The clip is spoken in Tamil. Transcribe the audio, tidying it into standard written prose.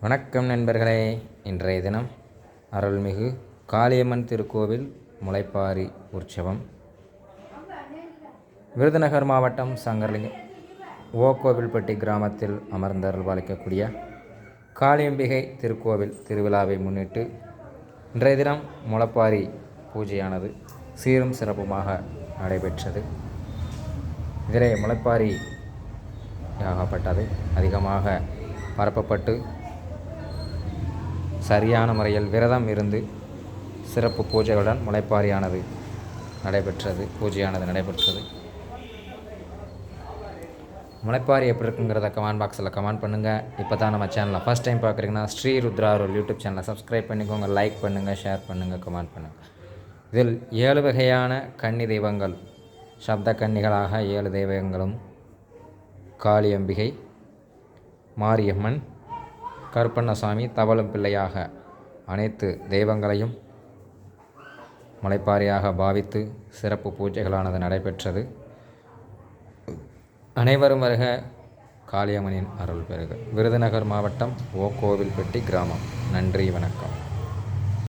வணக்கம் நண்பர்களே. இன்றைய தினம் அருள்மிகு காளியம்மன் திருக்கோவில் முளைப்பாரி உற்சவம். விருதுநகர் மாவட்டம் சங்கரலிங்கம் ஓகோவில்பட்டி கிராமத்தில் அமர்ந்து அருள்பாலிக்கக்கூடிய காளியம்பிகை திருக்கோவில் திருவிழாவை முன்னிட்டு இன்றைய தினம் முளைப்பாரி பூஜையானது சீரும் சிறப்புமாக நடைபெற்றது. இதிலே முளைப்பாரி ஆகப்பட்டது அதிகமாக பரப்பப்பட்டு சரியான முறையில் விரதம் இருந்து சிறப்பு பூஜைகளுடன் முளைப்பாரியானது நடைபெற்றது. முளைப்பாரி எப்படி இருக்குங்கிறத கமெண்ட் பாக்ஸில் கமெண்ட் பண்ணுங்கள். இப்போ தான் நம்ம சேனலில் ஃபஸ்ட் டைம் பார்க்குறீங்கன்னா ஸ்ரீ ருத்ரா ஒரு யூடியூப் சேனலை சப்ஸ்கிரைப் பண்ணிக்கோங்க. லைக் பண்ணுங்கள், ஷேர் பண்ணுங்கள், கமெண்ட் பண்ணுங்கள். இதில் 7 வகையான கன்னி தெய்வங்கள், சப்த கன்னிகளாக 7 தெய்வங்களும் காளியம்பிகை, மாரியம்மன், கருப்பண்ணசாமி, தவளும் பிள்ளையாக அனைத்து தெய்வங்களையும் முளைப்பாரியாக பாவித்து சிறப்பு பூஜைகளானது நடைபெற்றது. அனைவரும் வருக, காளியம்மனின் அருள் பெறுக. விருதுநகர் மாவட்டம் ஓகோவில்பட்டி கிராமம். நன்றி, வணக்கம்.